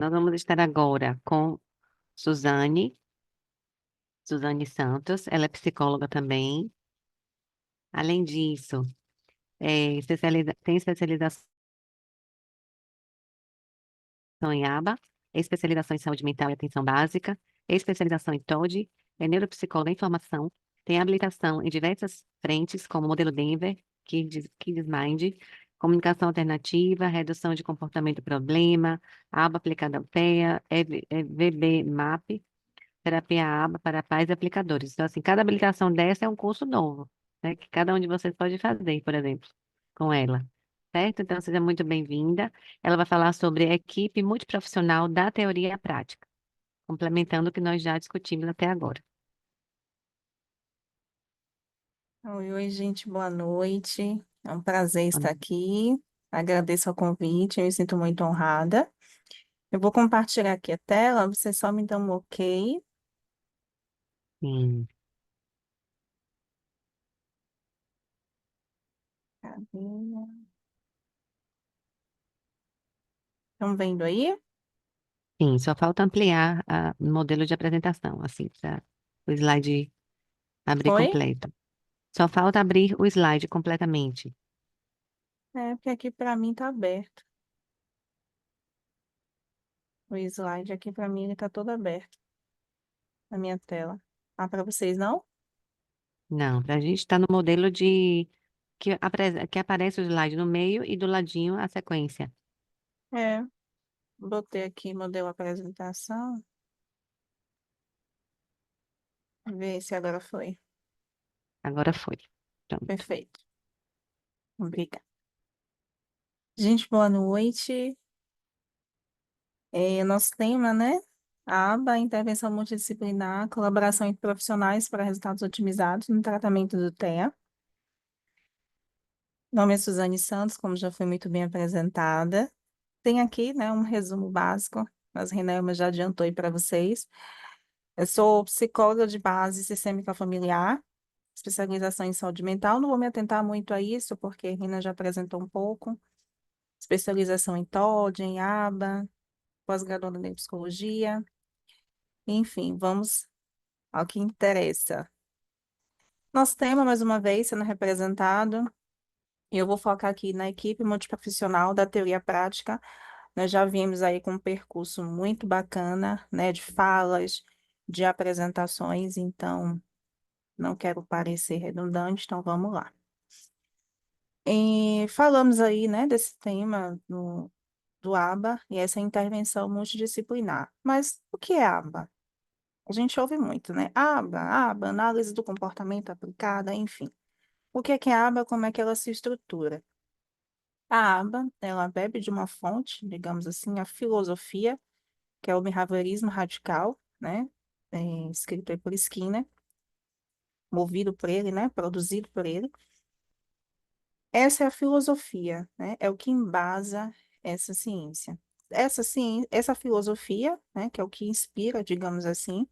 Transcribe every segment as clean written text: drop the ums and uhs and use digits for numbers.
Nós vamos estar agora com Suzane, Suzane Santos, ela é psicóloga também. Além disso, tem especialização em ABA, especialização em saúde mental e atenção básica, especialização em TOD, é neuropsicóloga em formação, tem habilitação em diversas frentes, como modelo Denver, Kids Mind, comunicação alternativa, redução de comportamento problema, ABA aplicada ao TEA, VB-MAP, terapia ABA para pais e aplicadores. Então, assim, cada habilitação dessa é um curso novo, né? Que cada um de vocês pode fazer, por exemplo, com ela. Certo? Então, seja muito bem-vinda. Ela vai falar sobre a equipe multiprofissional da teoria à prática, complementando o que nós já discutimos até agora. Oi, oi, gente, boa noite. É um prazer estar aqui. Agradeço o convite, eu me sinto muito honrada. Eu vou compartilhar aqui a tela, você só me dá um ok. Sim, Cadê? Estão vendo aí? sim, só falta ampliar o modelo de apresentação, assim, para o slide abrir Oi? completo. Só falta abrir o slide completamente. É, porque aqui para mim está aberto. O slide aqui para mim ele está todo aberto na minha tela. Ah, para vocês não? Não, para a gente está no modelo que aparece o slide no meio e do ladinho a sequência. É, botei aqui modelo apresentação. Ver se agora foi. Agora foi. Pronto. Perfeito. Obrigada. Gente, boa noite. Nosso tema, né? A aba, intervenção multidisciplinar, colaboração entre profissionais para resultados otimizados no tratamento do TEA. Meu nome é Suzane Santos, como já foi muito bem apresentada. Tem aqui, né, um resumo básico, mas Renelma já adiantou aí para vocês. Eu sou psicóloga de base sistêmica familiar, especialização em saúde mental. Não vou me atentar muito a isso, porque a Rina já apresentou um pouco. Especialização em TOD, em ABA, pós-graduada em psicologia. Enfim, vamos ao que interessa. Nosso tema, mais uma vez, sendo representado, e eu vou focar aqui na equipe multiprofissional da teoria prática. Nós já viemos aí com um percurso muito bacana, né, de falas, de apresentações, então não quero parecer redundante, então vamos lá. E falamos aí, né, desse tema do ABA e essa intervenção multidisciplinar. Mas o que é ABA? A gente ouve muito, né? ABA, análise do comportamento aplicada, enfim. O que é a aba? Como é que ela se estrutura? A aba, ela bebe de uma fonte, digamos assim, a filosofia, que é o behaviorismo radical, né? Escrito aí por Skinner, movido por ele, né? Produzido por ele. Essa é a filosofia, né? É o que embasa essa ciência. Essa filosofia, né, que é o que inspira, digamos assim,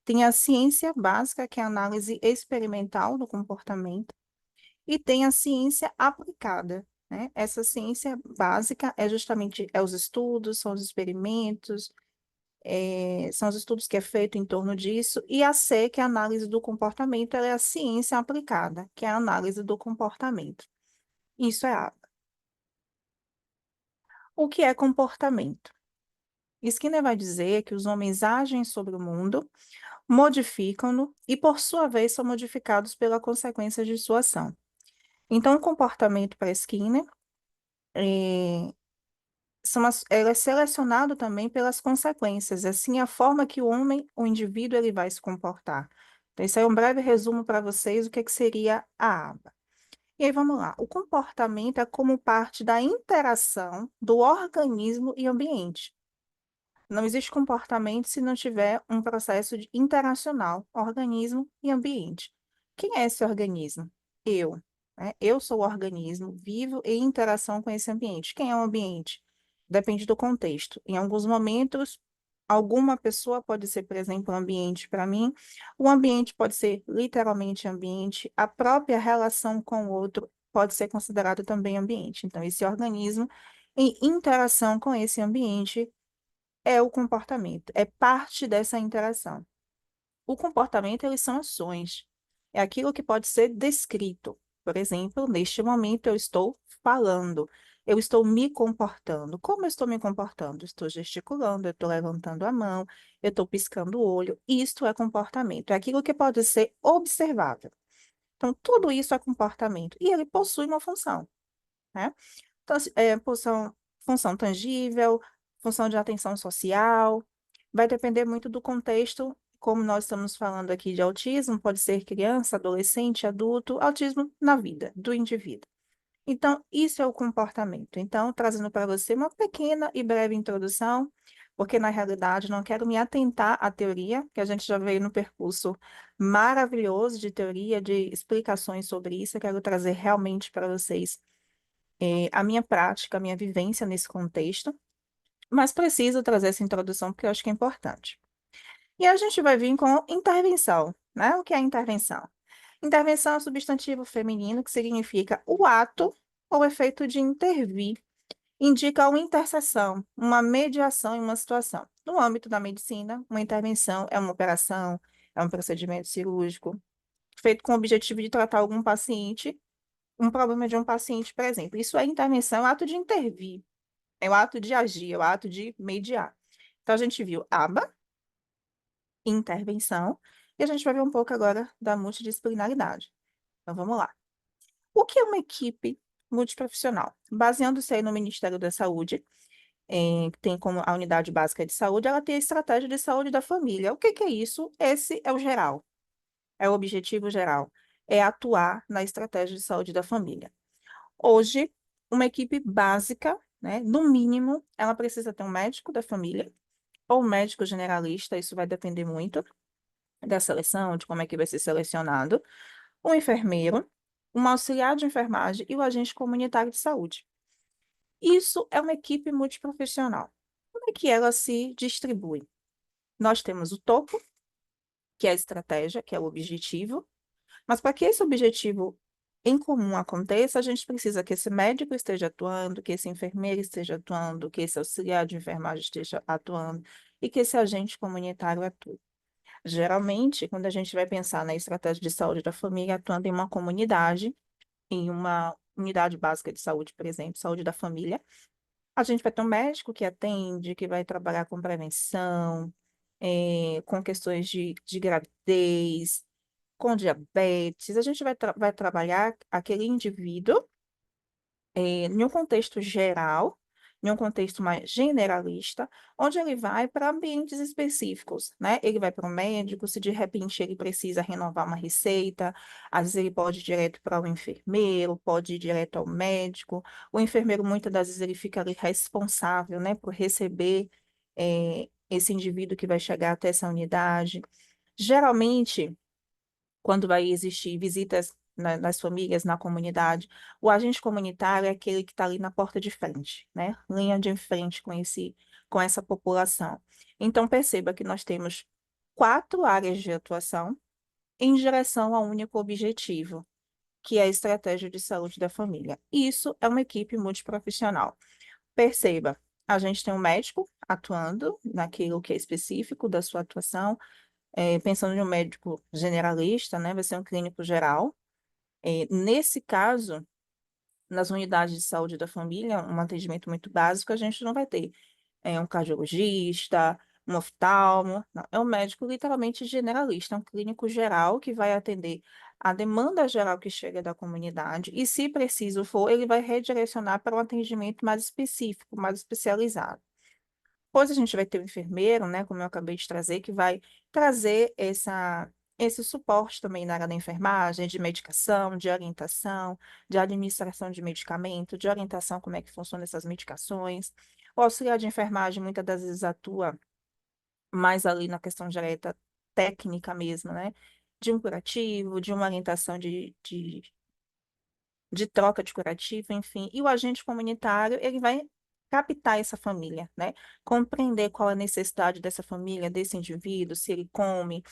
tem a ciência básica, que é a análise experimental do comportamento, e tem a ciência aplicada, né? Essa ciência básica é justamente os estudos, são os experimentos, são os estudos que é feito em torno disso, e a C, que é a análise do comportamento, ela é a ciência aplicada, que é a análise do comportamento. Isso é A. O que é comportamento? Skinner vai dizer que os homens agem sobre o mundo, modificam-no e, por sua vez, são modificados pela consequência de sua ação. Então, o comportamento para Skinner é, ela é selecionado também pelas consequências, assim a forma que o homem, o indivíduo, ele vai se comportar. Então, isso aí é um breve resumo para vocês o que seria a aba. E aí, vamos lá. O comportamento é como parte da interação do organismo e ambiente. Não existe comportamento se não tiver um processo de interacional, organismo e ambiente. Quem é esse organismo? Eu, né? Eu sou o organismo, vivo em interação com esse ambiente. Quem é o ambiente? Depende do contexto. Em alguns momentos, alguma pessoa pode ser, por exemplo, um ambiente para mim. O ambiente pode ser literalmente ambiente. A própria relação com o outro pode ser considerado também ambiente. Então, esse organismo, em interação com esse ambiente, é o comportamento, é parte dessa interação. O comportamento, eles são ações. É aquilo que pode ser descrito. Por exemplo, neste momento eu estou falando, eu estou me comportando. Como eu estou me comportando? Estou gesticulando, eu estou levantando a mão, eu estou piscando o olho. Isto é comportamento. É aquilo que pode ser observável. Então, tudo isso é comportamento. E ele possui uma função, né? Então, função tangível, função de atenção social, vai depender muito do contexto, como nós estamos falando aqui de autismo, pode ser criança, adolescente, adulto, autismo na vida do indivíduo. Então, isso é o comportamento. Então, trazendo para você uma pequena e breve introdução, porque na realidade não quero me atentar à teoria, que a gente já veio no percurso maravilhoso de teoria, de explicações sobre isso, eu quero trazer realmente para vocês a minha prática, a minha vivência nesse contexto, mas preciso trazer essa introdução porque eu acho que é importante. E a gente vai vir com intervenção, né? O que é intervenção? Intervenção é um substantivo feminino que significa o ato ou efeito de intervir, indica uma interseção, uma mediação em uma situação. No âmbito da medicina, uma intervenção é uma operação, é um procedimento cirúrgico, feito com o objetivo de tratar algum paciente, um problema de um paciente, por exemplo. Isso é intervenção, é o ato de intervir, é o ato de agir, é o ato de mediar. Então, a gente viu aba, intervenção, e a gente vai ver um pouco agora da multidisciplinaridade. Então, vamos lá. O que é uma equipe multiprofissional? Baseando-se aí no Ministério da Saúde, que tem como a unidade básica de saúde, ela tem a estratégia de saúde da família. O que que é isso? Esse é o geral, é o objetivo geral, é atuar na estratégia de saúde da família. Hoje, uma equipe básica, né, no mínimo, ela precisa ter um médico da família ou um médico generalista, isso vai depender muito da seleção, de como é que vai ser selecionado, um enfermeiro, um auxiliar de enfermagem e o agente comunitário de saúde. Isso é uma equipe multiprofissional. Como é que ela se distribui? Nós temos o topo, que é a estratégia, que é o objetivo, mas para que esse objetivo em comum aconteça, a gente precisa que esse médico esteja atuando, que esse enfermeiro esteja atuando, que esse auxiliar de enfermagem esteja atuando e que esse agente comunitário atue. Geralmente, quando a gente vai pensar na estratégia de saúde da família, atuando em uma comunidade, em uma unidade básica de saúde, por exemplo, saúde da família, a gente vai ter um médico que atende, que vai trabalhar com prevenção, com questões de gravidez, com diabetes, a gente vai trabalhar aquele indivíduo em um contexto geral, em um contexto mais generalista, onde ele vai para ambientes específicos, né? Ele vai para o médico, se de repente ele precisa renovar uma receita, às vezes ele pode ir direto para o enfermeiro, pode ir direto ao médico. O enfermeiro, muitas das vezes, ele fica ali responsável, né, por receber esse indivíduo que vai chegar até essa unidade. Geralmente, quando vai existir visitas nas famílias, na comunidade, o agente comunitário é aquele que está ali na porta de frente, né? Linha de frente com essa população. Então, perceba que nós temos 4 áreas de atuação em direção a um único objetivo, que é a estratégia de saúde da família. Isso é uma equipe multiprofissional. Perceba, a gente tem um médico atuando naquilo que é específico da sua atuação, pensando em um médico generalista, né, vai ser um clínico geral. Nesse caso, nas unidades de saúde da família, um atendimento muito básico, a gente não vai ter um cardiologista, um oftalmo, não, é um médico literalmente generalista, um clínico geral que vai atender a demanda geral que chega da comunidade e, se preciso for, ele vai redirecionar para um atendimento mais específico, mais especializado. Depois a gente vai ter o enfermeiro, né, como eu acabei de trazer, que vai trazer esse suporte também na área da enfermagem, de medicação, de orientação, de administração de medicamento, de orientação como é que funcionam essas medicações. O auxiliar de enfermagem muitas das vezes atua mais ali na questão direta técnica mesmo, né? De um curativo, de uma orientação de troca de curativo, enfim. E o agente comunitário, ele vai captar essa família, né? Compreender qual a necessidade dessa família, desse indivíduo, se ele come,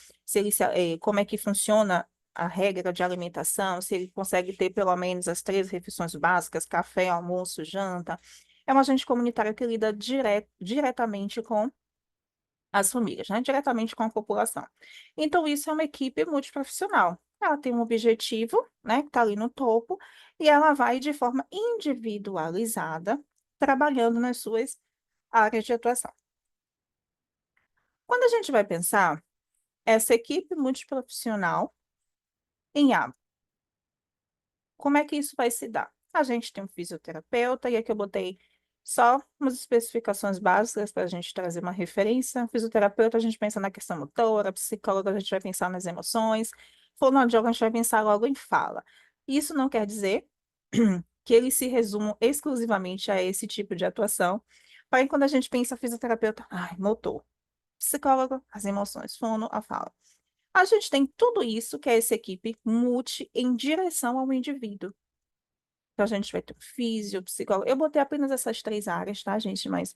como é que funciona a regra de alimentação, se ele consegue ter pelo menos as 3 refeições básicas, café, almoço, janta. É um agente comunitário que lida diretamente com as famílias, né? Diretamente com a população. Então, isso é uma equipe multiprofissional. Ela tem um objetivo, né, que está ali no topo, e ela vai de forma individualizada, trabalhando nas suas áreas de atuação. Quando a gente vai pensar essa equipe multiprofissional em aba, como é que isso vai se dar? A gente tem um fisioterapeuta, e aqui eu botei só umas especificações básicas para a gente trazer uma referência. Fisioterapeuta, a gente pensa na questão motora, psicólogo, a gente vai pensar nas emoções, fonoaudiólogo, a gente vai pensar logo em fala. Isso não quer dizer que eles se resumam exclusivamente a esse tipo de atuação. Porém, quando a gente pensa fisioterapeuta, ai, motor, psicólogo, as emoções, fono, a fala. A gente tem tudo isso que é essa equipe multi em direção ao indivíduo. Então, a gente vai ter um físio, psicólogo. Eu botei apenas essas três áreas, tá, gente? Mas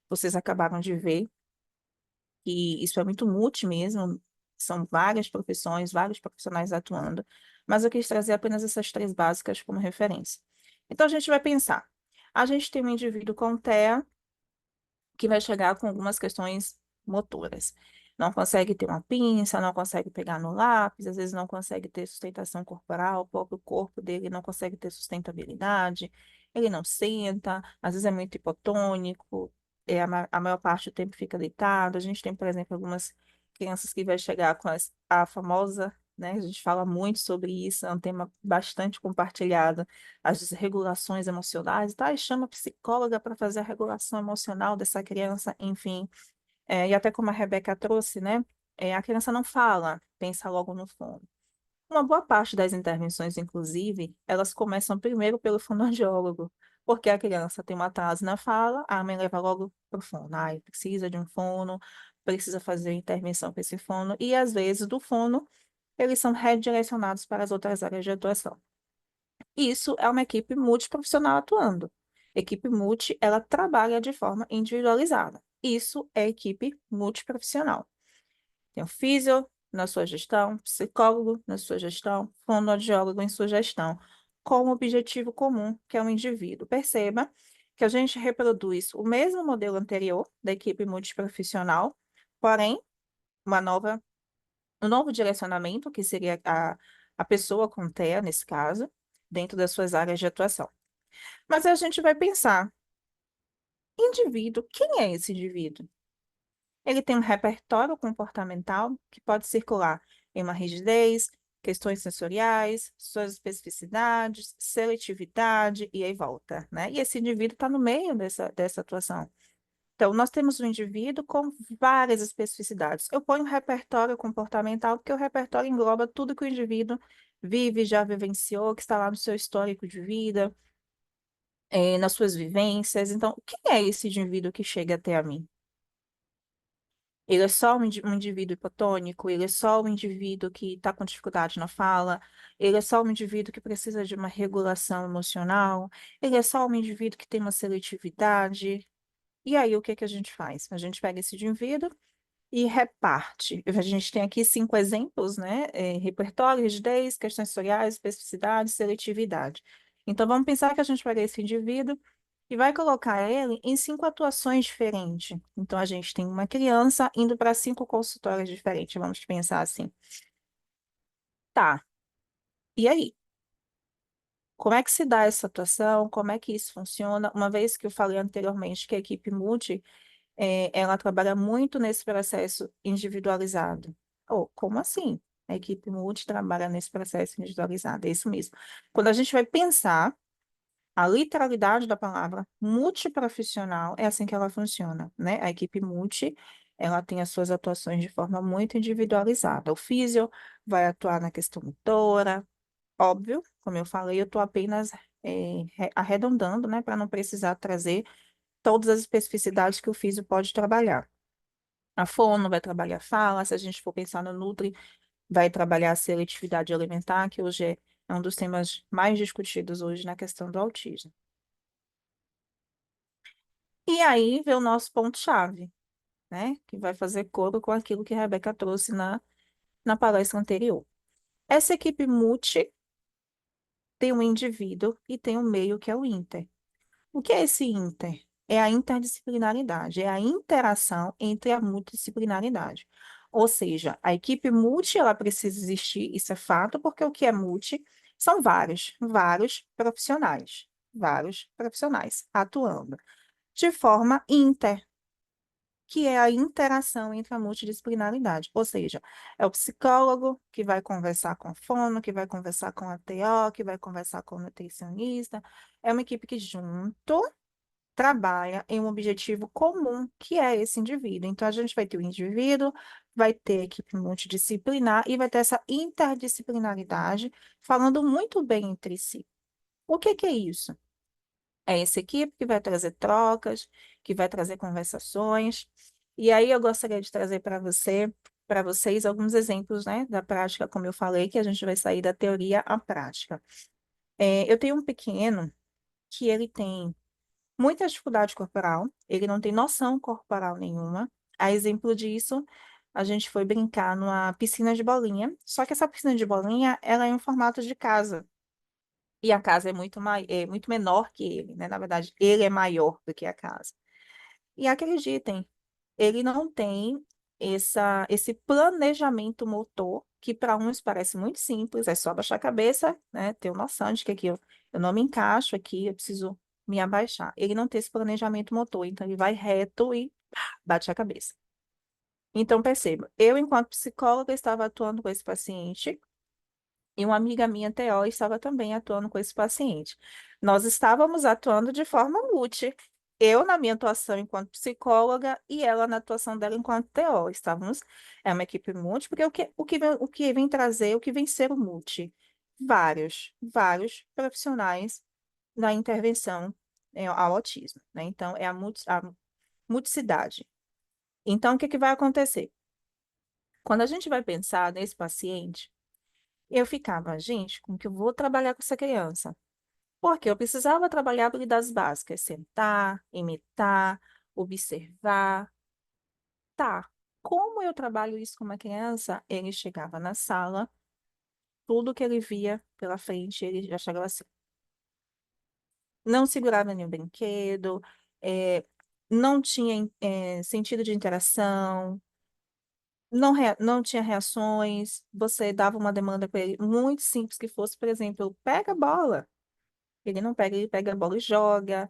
vocês acabaram de ver que isso é muito multi mesmo. São várias profissões, vários profissionais atuando. Mas eu quis trazer apenas essas três básicas como referência. Então, a gente vai pensar. A gente tem um indivíduo com TEA, que vai chegar com algumas questões motoras. Não consegue ter uma pinça, não consegue pegar no lápis, às vezes não consegue ter sustentação corporal, o próprio corpo dele não consegue ter sustentabilidade, ele não senta, às vezes é muito hipotônico, a maior parte do tempo fica deitado. A gente tem, por exemplo, algumas crianças que vai chegar com a famosa, né, a gente fala muito sobre isso, é um tema bastante compartilhado, as desregulações emocionais, tá? E chama a psicóloga para fazer a regulação emocional dessa criança, enfim. E até como a Rebeca trouxe, né? A criança não fala, pensa logo no fono. Uma boa parte das intervenções, inclusive, elas começam primeiro pelo fonoaudiólogo, porque a criança tem uma atraso na fala, a mãe leva logo para o fono. Ai, precisa de um fono, precisa fazer intervenção com esse fono, e às vezes do fono, eles são redirecionados para as outras áreas de atuação. Isso é uma equipe multiprofissional atuando. Equipe multi, ela trabalha de forma individualizada. Isso é equipe multiprofissional. Tem o físio na sua gestão, psicólogo na sua gestão, fonoaudiólogo em sua gestão, com um objetivo comum, que é o indivíduo. Perceba que a gente reproduz o mesmo modelo anterior da equipe multiprofissional, porém, uma nova, um novo direcionamento, que seria a pessoa com TEA, nesse caso, dentro das suas áreas de atuação. Mas a gente vai pensar, indivíduo, quem é esse indivíduo? Ele tem um repertório comportamental que pode circular em uma rigidez, questões sensoriais, suas especificidades, seletividade, e aí volta, né? E esse indivíduo está no meio dessa atuação. Então, nós temos um indivíduo com várias especificidades. Eu ponho um repertório comportamental, porque o repertório engloba tudo que o indivíduo vive, já vivenciou, que está lá no seu histórico de vida, nas suas vivências. Então, quem é esse indivíduo que chega até a mim? Ele é só um indivíduo hipotônico? Ele é só um indivíduo que está com dificuldade na fala? Ele é só um indivíduo que precisa de uma regulação emocional? Ele é só um indivíduo que tem uma seletividade? E aí, o que que a gente faz? A gente pega esse indivíduo e reparte. A gente tem aqui 5 exemplos, né? Repertório, rigidez, questões sensoriais, especificidade, seletividade. Então, vamos pensar que a gente pega esse indivíduo e vai colocar ele em 5 atuações diferentes. Então, a gente tem uma criança indo para 5 consultórios diferentes, vamos pensar assim. Tá, e aí? Como é que se dá essa atuação? Como é que isso funciona? Uma vez que eu falei anteriormente que a equipe multi ela trabalha muito nesse processo individualizado. Oh, como assim? A equipe multi trabalha nesse processo individualizado, é isso mesmo. Quando a gente vai pensar a literalidade da palavra multiprofissional, é assim que ela funciona, né? A equipe multi, ela tem as suas atuações de forma muito individualizada. O físio vai atuar na questão motora, óbvio, como eu falei, eu estou apenas arredondando, né, para não precisar trazer todas as especificidades que o físio pode trabalhar. A fono vai trabalhar fala, se a gente for pensar no Nutri, vai trabalhar a seletividade alimentar, que hoje é um dos temas mais discutidos hoje na questão do autismo. E aí vem o nosso ponto-chave, né? Que vai fazer coro com aquilo que a Rebeca trouxe na palestra anterior. Essa equipe multi tem um indivíduo e tem um meio que é o inter. O que é esse inter? é a interdisciplinaridade, é a interação entre a multidisciplinaridade. Ou seja, a equipe multi, ela precisa existir, isso é fato, porque o que é multi são vários profissionais atuando de forma inter, que é a interação entre a multidisciplinaridade. Ou seja, é o psicólogo que vai conversar com a fono, que vai conversar com a TO, que vai conversar com o nutricionista. É uma equipe que junto trabalha em um objetivo comum, que é esse indivíduo. Então, a gente vai ter o indivíduo, vai ter a equipe multidisciplinar e vai ter essa interdisciplinaridade falando muito bem entre si. O que que é isso? É essa equipe que vai trazer trocas, que vai trazer conversações. E aí eu gostaria de trazer para vocês alguns exemplos, né, da prática, como eu falei, que a gente vai sair da teoria à prática. Eu tenho um pequeno que ele tem muita dificuldade corporal, ele não tem noção corporal nenhuma. A exemplo disso, a gente foi brincar numa piscina de bolinha, só que essa piscina de bolinha, ela é em formato de casa. E a casa é é muito menor que ele, né? Na verdade, ele é maior do que a casa. E acreditem, ele não tem esse planejamento motor, que para uns parece muito simples, é só abaixar a cabeça, né? Ter noção de que aqui eu não me encaixo aqui, eu preciso me abaixar. Ele não tem esse planejamento motor, então ele vai reto e bate a cabeça. Então, perceba, eu, enquanto psicóloga, estava atuando com esse paciente e uma amiga minha, TO, estava também atuando com esse paciente. Nós estávamos atuando de forma multi. Eu na minha atuação enquanto psicóloga e ela na atuação dela enquanto TO. É uma equipe multi, porque o que vem trazer, o que vem ser o multi? Vários profissionais na intervenção ao autismo, né? Então, é a multicidade. Então, o que que vai acontecer? Quando a gente vai pensar nesse paciente, eu ficava, gente, como que eu vou trabalhar com essa criança? Porque eu precisava trabalhar habilidades básicas, sentar, imitar, observar. Tá, como eu trabalho isso com uma criança? Ele chegava na sala, tudo que ele via pela frente, ele já chegava assim. Não segurava nenhum brinquedo, não tinha sentido de interação, não tinha reações. Você dava uma demanda para ele muito simples, que fosse, por exemplo, pega a bola. Ele não pega, ele pega a bola e joga.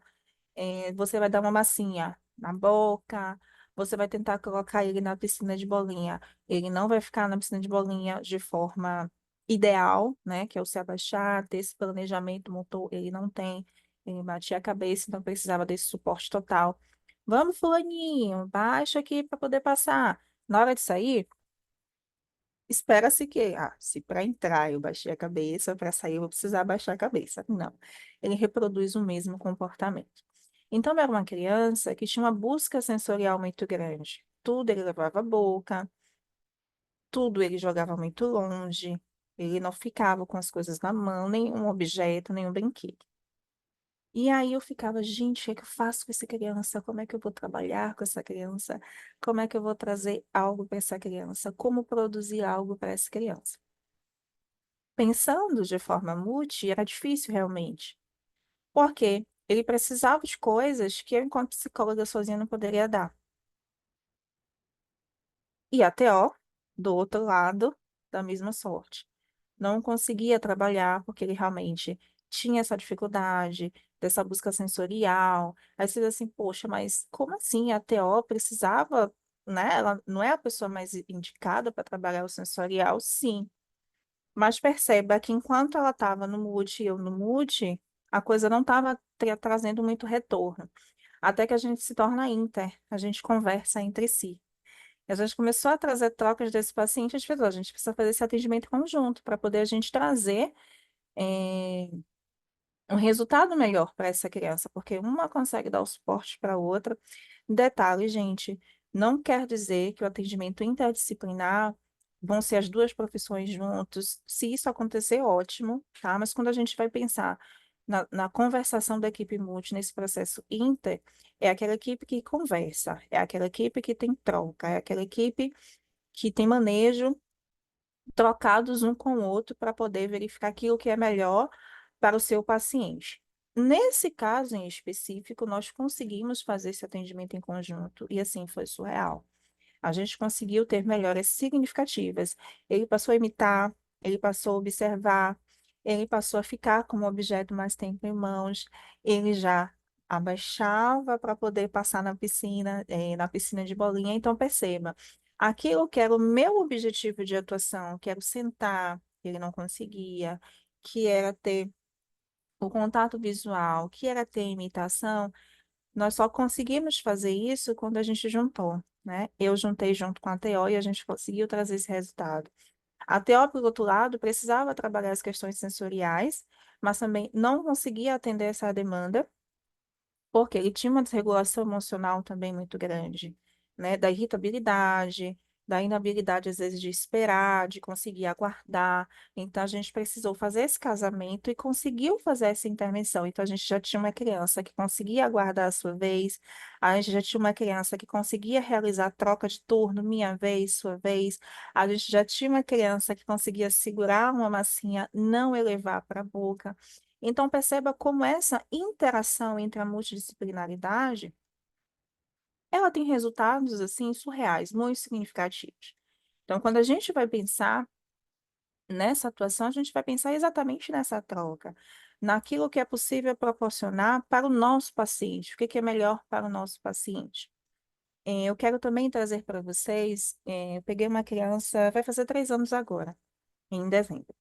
Você vai dar uma massinha na boca. Você vai tentar colocar ele na piscina de bolinha. Ele não vai ficar na piscina de bolinha de forma ideal, né? Que é o se abaixar, ter esse planejamento motor. Ele não tem. Ele batia a cabeça, então precisava desse suporte total. Vamos, fulaninho, baixa aqui para poder passar. Na hora de sair, espera-se que, se para entrar eu baixei a cabeça, para sair eu vou precisar baixar a cabeça. Não, ele reproduz o mesmo comportamento. Então, era uma criança que tinha uma busca sensorial muito grande. Tudo ele levava à boca, tudo ele jogava muito longe, ele não ficava com as coisas na mão, nenhum objeto, nenhum brinquedo. E aí eu ficava, gente, o que é que eu faço com essa criança? Como é que eu vou trabalhar com essa criança? Como é que eu vou trazer algo para essa criança? Como produzir algo para essa criança? Pensando de forma multi, era difícil realmente. Porque ele precisava de coisas que eu, enquanto psicóloga sozinha, não poderia dar. E a TO, do outro lado, da mesma sorte. Não conseguia trabalhar porque ele realmente tinha essa dificuldade dessa busca sensorial. Aí você diz assim, poxa, mas como assim? A TO precisava, né? Ela não é a pessoa mais indicada para trabalhar o sensorial? Sim. Mas perceba que enquanto ela estava no multi e eu no multi, a coisa não estava trazendo muito retorno. Até que a gente se torna inter, a gente conversa entre si. E a gente começou a trazer trocas desse paciente, a gente falou, a gente precisa fazer esse atendimento conjunto para poder a gente trazer eh, um resultado melhor para essa criança, porque uma consegue dar o suporte para a outra. Detalhe, gente, não quer dizer que o atendimento interdisciplinar vão ser as duas profissões juntos. Se isso acontecer, ótimo, tá? Mas quando a gente vai pensar na conversação da equipe multi, nesse processo inter, é aquela equipe que conversa, é aquela equipe que tem troca, é aquela equipe que tem manejo trocados um com o outro para poder verificar aquilo que é melhor para o seu paciente. Nesse caso em específico, nós conseguimos fazer esse atendimento em conjunto e assim foi surreal. A gente conseguiu ter melhoras significativas. Ele passou a imitar, ele passou a observar, ele passou a ficar com o objeto mais tempo em mãos, ele já abaixava para poder passar na piscina de bolinha. Então, perceba, aquilo que era o meu objetivo de atuação, que era o sentar, ele não conseguia, que era ter o contato visual, que era ter imitação, nós só conseguimos fazer isso quando a gente juntou, né? Eu juntei junto com a TO e a gente conseguiu trazer esse resultado. A TO, por outro lado, precisava trabalhar as questões sensoriais, mas também não conseguia atender essa demanda porque ele tinha uma desregulação emocional também muito grande, né? Da irritabilidade, da inabilidade, às vezes, de esperar, de conseguir aguardar. Então, a gente precisou fazer esse casamento e conseguiu fazer essa intervenção. Então, a gente já tinha uma criança que conseguia aguardar a sua vez, a gente já tinha uma criança que conseguia realizar a troca de turno, minha vez, sua vez, a gente já tinha uma criança que conseguia segurar uma massinha, não elevar para a boca. Então, perceba como essa interação entre a multidisciplinaridade, ela tem resultados, assim, surreais, muito significativos. Então, quando a gente vai pensar nessa atuação, a gente vai pensar exatamente nessa troca, naquilo que é possível proporcionar para o nosso paciente, o que que é melhor para o nosso paciente. Eu quero também trazer para vocês, eu peguei uma criança, vai fazer 3 anos agora, em dezembro.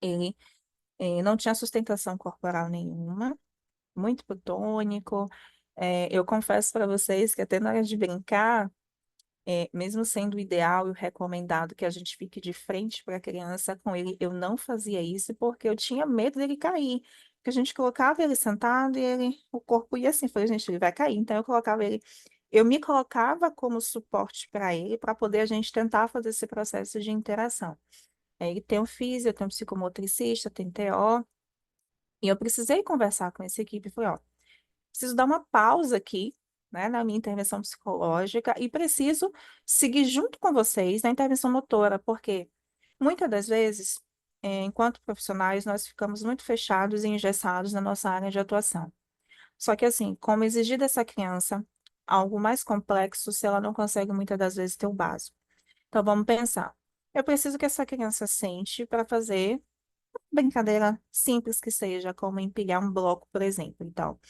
Ele não tinha sustentação corporal nenhuma, muito plutônico. Eu confesso para vocês que até na hora de brincar, mesmo sendo o ideal e o recomendado que a gente fique de frente para a criança com ele, eu não fazia isso porque eu tinha medo dele cair. Porque a gente colocava ele sentado e o corpo ia assim, falei, gente, ele vai cair. Então eu me colocava como suporte para ele, para poder a gente tentar fazer esse processo de interação. Ele tem um físio, tem um psicomotricista, tem TO, e eu precisei conversar com essa equipe. Falei, ó, preciso dar uma pausa aqui, né, na minha intervenção psicológica e preciso seguir junto com vocês na intervenção motora, porque muitas das vezes, enquanto profissionais, nós ficamos muito fechados e engessados na nossa área de atuação. Só que, assim, como exigir dessa criança algo mais complexo se ela não consegue muitas das vezes ter o básico? Então, vamos pensar. Eu preciso que essa criança sente para fazer brincadeira simples que seja, como empilhar um bloco, por exemplo. Então,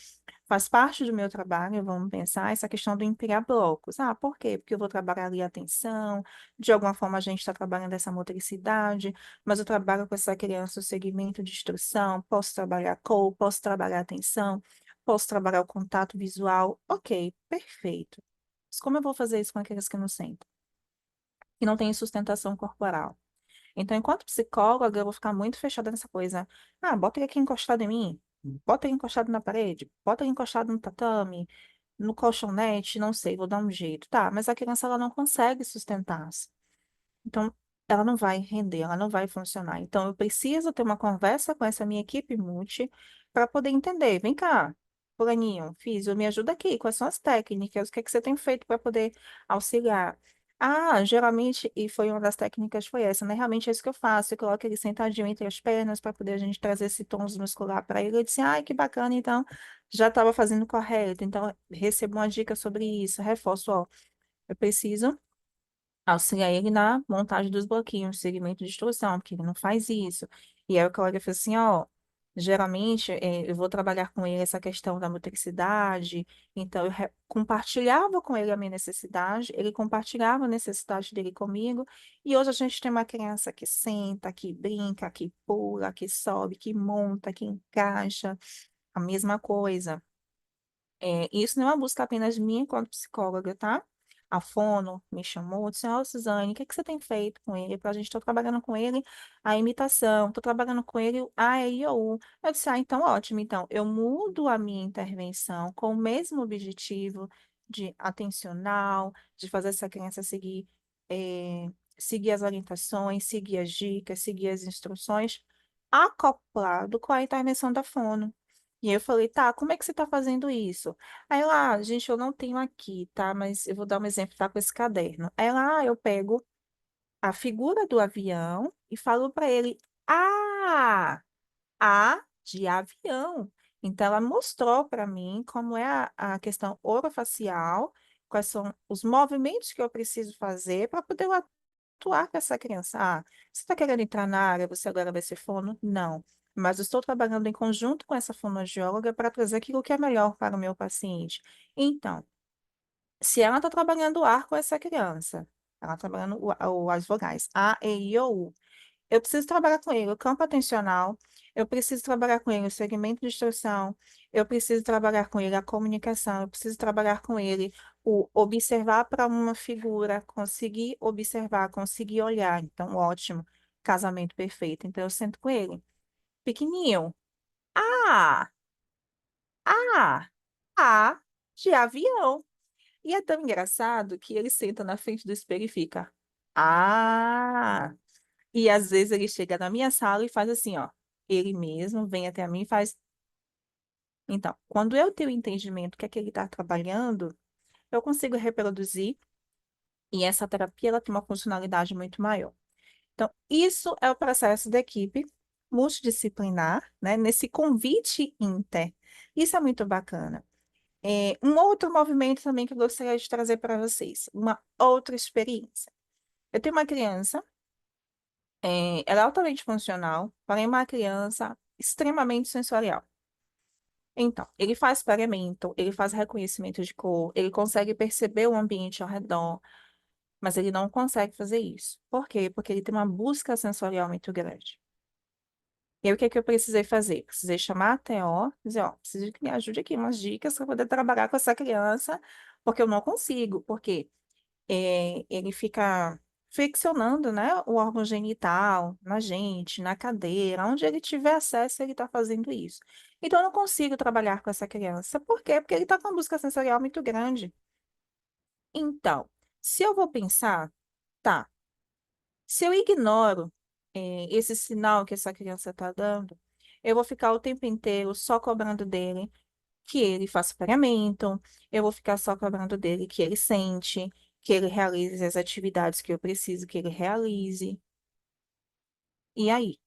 faz parte do meu trabalho, vamos pensar, essa questão do empilhar blocos. Ah, por quê? Porque eu vou trabalhar ali a atenção, de alguma forma a gente está trabalhando essa motricidade, mas eu trabalho com essa criança o segmento de instrução, posso trabalhar cor, posso trabalhar atenção, posso trabalhar o contato visual. Ok, perfeito. Mas como eu vou fazer isso com aqueles que não sentem, que não têm sustentação corporal? Então, enquanto psicóloga, eu vou ficar muito fechada nessa coisa. Ah, bota ele aqui encostado em mim, bota ele encostado na parede, bota ele encostado no tatame, no colchonete, não sei, vou dar um jeito. Tá, mas a criança ela não consegue sustentar-se. Então, ela não vai render, ela não vai funcionar. Então, eu preciso ter uma conversa com essa minha equipe multi para poder entender. Vem cá, fulaninho, físio, me ajuda aqui. Quais são as técnicas? O que é que você tem feito para poder auxiliar? Ah, geralmente, e foi uma das técnicas, foi essa, né? Realmente é isso que eu faço. Eu coloco ele sentadinho entre as pernas para poder a gente trazer esse tônus muscular para ele. Eu disse, ai, que bacana, então já estava fazendo correto. Então, recebo uma dica sobre isso, reforço, ó. Eu preciso auxiliar ele na montagem dos bloquinhos, segmento de instrução, porque ele não faz isso. E aí o colega fez assim, ó, geralmente eu vou trabalhar com ele essa questão da motricidade, então compartilhava com ele a minha necessidade, ele compartilhava a necessidade dele comigo, e hoje a gente tem uma criança que senta, que brinca, que pula, que sobe, que monta, que encaixa, a mesma coisa. Isso não é uma busca apenas minha enquanto psicóloga, tá? A Fono me chamou, disse, ó, Suzane, o que que você tem feito com ele? Para a gente estar trabalhando com ele a imitação, estou trabalhando com ele o A, E, I, O, U. Eu disse, ah, então ótimo, então eu mudo a minha intervenção com o mesmo objetivo de atencional, de fazer essa criança seguir as orientações, seguir as dicas, seguir as instruções, acoplado com a intervenção da Fono. E aí eu falei, tá, como é que você tá fazendo isso? Aí ela, gente, eu não tenho aqui, tá? Mas eu vou dar um exemplo, tá? Com esse caderno. Aí ela, eu pego a figura do avião e falo para ele, A de avião. Então, ela mostrou para mim como é a questão orofacial, quais são os movimentos que eu preciso fazer para poder atuar com essa criança. Ah, você está querendo entrar na área, você agora vai ser fono? Não. Mas eu estou trabalhando em conjunto com essa fonoaudióloga para trazer aquilo que é melhor para o meu paciente. Então, se ela está trabalhando o ar com essa criança, ela está trabalhando as vogais A, E, I, O, U. Eu preciso trabalhar com ele o campo atencional, eu preciso trabalhar com ele o segmento de instrução, eu preciso trabalhar com ele a comunicação, eu preciso trabalhar com ele o observar para uma figura, conseguir observar, conseguir olhar. Então, ótimo, casamento perfeito. Então, eu sento com ele. Pequenininho. Ah, ah, ah, de avião. E é tão engraçado que ele senta na frente do espelho e fica. Ah. E às vezes ele chega na minha sala e faz assim, ó. Ele mesmo vem até mim e faz. Então, quando eu tenho entendimento que é que ele está trabalhando, eu consigo reproduzir e essa terapia ela tem uma funcionalidade muito maior. Então, isso é o processo da equipe multidisciplinar, né? Nesse convite inter. Isso é muito bacana. Um outro movimento também que eu gostaria de trazer para vocês, uma outra experiência. Eu tenho uma criança. Ela é altamente funcional, porém é uma criança extremamente sensorial. Então, ele faz pareamento, ele faz reconhecimento de cor, ele consegue perceber o ambiente ao redor, mas ele não consegue fazer isso. Por quê? Porque ele tem uma busca sensorial muito grande. E aí, o que é que eu precisei fazer? Precisei chamar a TO, dizer, ó, preciso que me ajude aqui, umas dicas para poder trabalhar com essa criança, porque eu não consigo, porque ele fica flexionando, né, o órgão genital na gente, na cadeira, onde ele tiver acesso, ele está fazendo isso. Então, eu não consigo trabalhar com essa criança. Por quê? Porque ele está com uma busca sensorial muito grande. Então, se eu vou pensar, tá, se eu ignoro, esse sinal que essa criança está dando, eu vou ficar o tempo inteiro só cobrando dele que ele faça pagamento, eu vou ficar só cobrando dele que ele sente, que ele realize as atividades que eu preciso que ele realize. E aí?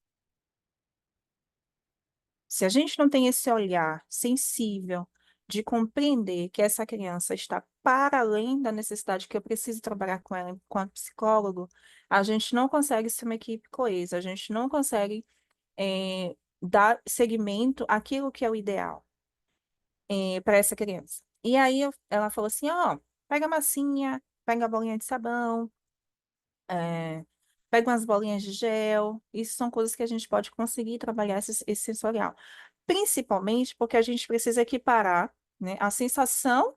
Se a gente não tem esse olhar sensível de compreender que essa criança está para além da necessidade que eu preciso trabalhar com ela enquanto psicólogo, a gente não consegue ser uma equipe coesa, a gente não consegue, dar seguimento àquilo que é o ideal, para essa criança. E aí ela falou assim, ó, pega a massinha, pega a bolinha de sabão, é, pega umas bolinhas de gel. Isso são coisas que a gente pode conseguir trabalhar esse sensorial. Principalmente porque a gente precisa equiparar, né, a sensação,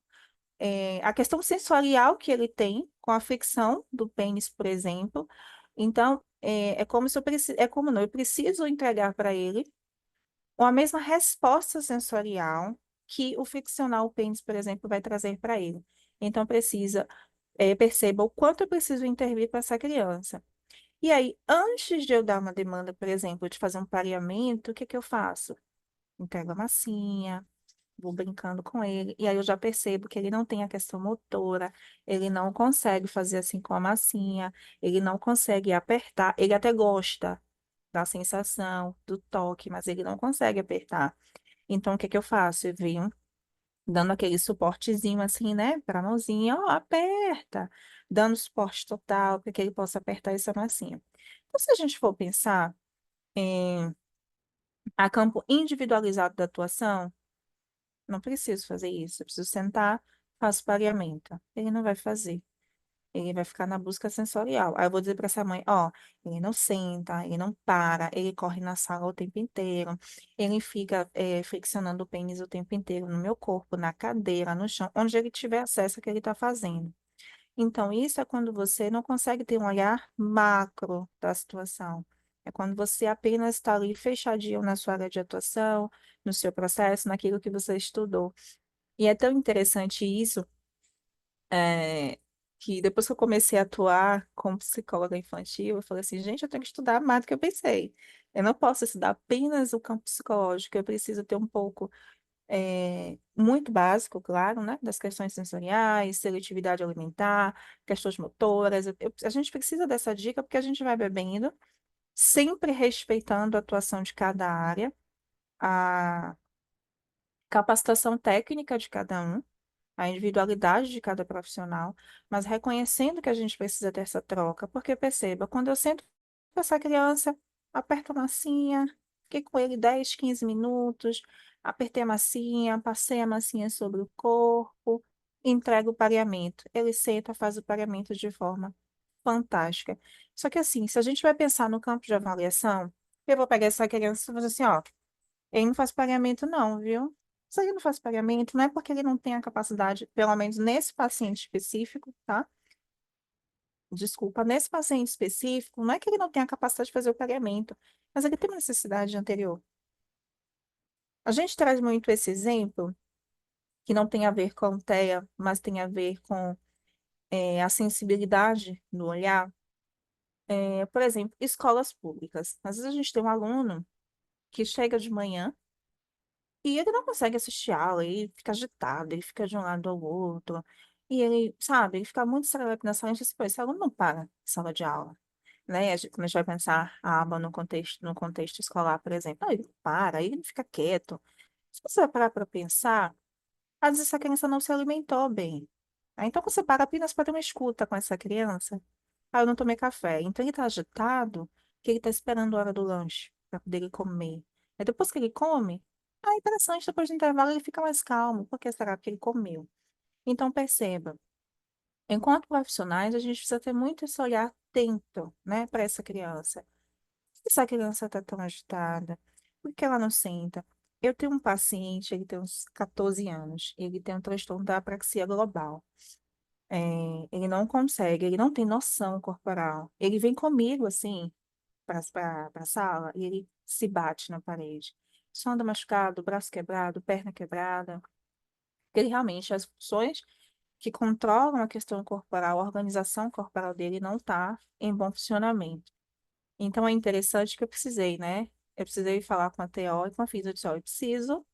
a questão sensorial que ele tem com a fricção do pênis, por exemplo. Então, é como se eu preciso, é como não, eu preciso entregar para ele a mesma resposta sensorial que o friccionar o pênis, por exemplo, vai trazer para ele. Então, precisa, perceba o quanto eu preciso intervir para essa criança. E aí, antes de eu dar uma demanda, por exemplo, de fazer um pareamento, o que que eu faço? Entrego a massinha, vou brincando com ele, e aí eu já percebo que ele não tem a questão motora, ele não consegue fazer assim com a massinha, ele não consegue apertar, ele até gosta da sensação, do toque, mas ele não consegue apertar. Então, o que que eu faço? Eu venho dando aquele suportezinho assim, né, para a mãozinha, ó, aperta, dando suporte total para que ele possa apertar essa massinha. Então, se a gente for pensar em a campo individualizado da atuação, não preciso fazer isso, eu preciso sentar, faço pareamento. Ele não vai fazer. Ele vai ficar na busca sensorial. Aí eu vou dizer para essa mãe, ó, ele não senta, ele não para, ele corre na sala o tempo inteiro, ele fica, flexionando o pênis o tempo inteiro no meu corpo, na cadeira, no chão, onde ele tiver acesso ao que ele está fazendo. Então, isso é quando você não consegue ter um olhar macro da situação. É quando você apenas está ali fechadinho na sua área de atuação, no seu processo, naquilo que você estudou. E é tão interessante isso, é, que depois que eu comecei a atuar como psicóloga infantil, eu falei assim, gente, eu tenho que estudar mais do que eu pensei. Eu não posso estudar apenas o campo psicológico, eu preciso ter um pouco, muito básico, claro, né, das questões sensoriais, seletividade alimentar, questões motoras. A gente precisa dessa dica porque a gente vai bebendo, sempre respeitando a atuação de cada área. capacitação técnica de cada um, a individualidade de cada profissional, mas reconhecendo que a gente precisa ter essa troca, porque perceba, quando eu sento com essa criança, aperto a massinha, fiquei com ele 10, 15 minutos, apertei a massinha, passei a massinha sobre o corpo, entrego o pareamento. Ele senta, faz o pareamento de forma fantástica. Só que assim, se a gente vai pensar no campo de avaliação, eu vou pegar essa criança e vou dizer assim, ó, ele não faz pagamento, não, viu? Se ele não faz pagamento, não é porque ele não tem a capacidade, pelo menos nesse paciente específico, tá? Desculpa, nesse paciente específico, não é que ele não tem a capacidade de fazer o pagamento, mas ele tem uma necessidade anterior. A gente traz muito esse exemplo, que não tem a ver com TEA, mas tem a ver com a sensibilidade no olhar. Por exemplo, escolas públicas. Às vezes a gente tem um aluno que chega de manhã, e ele não consegue assistir a aula, ele fica agitado, ele fica de um lado ao outro. E ele, sabe, ele fica muito serelepe na sala, a gente diz, pô, esse aluno não para em sala de aula. Né? Quando a gente vai pensar a aba no contexto escolar, por exemplo, ele não para, ele não fica quieto. Se você vai parar para pensar, às vezes essa criança não se alimentou bem. Então, você para apenas para ter uma escuta com essa criança. Ah, eu não tomei café. Então, ele está agitado, que ele está esperando a hora do lanche para poder ele comer. Aí, depois que ele come, é interessante, depois do intervalo ele fica mais calmo. Por que será que ele comeu? Então, perceba, enquanto profissionais, a gente precisa ter muito esse olhar atento, né, para essa criança. Por que essa criança está tão agitada? Por que ela não senta? Eu tenho um paciente, ele tem uns 14 anos, ele tem um transtorno da apraxia global. Ele não consegue, ele não tem noção corporal. Ele vem comigo, assim, para a sala, e ele se bate na parede. Só anda machucado, braço quebrado, perna quebrada. Ele realmente, as funções que controlam a questão corporal, a organização corporal dele não está em bom funcionamento. Então, é interessante que eu precisei, né? Eu precisei falar com a TO e com a física. Eu disse, ó, eu preciso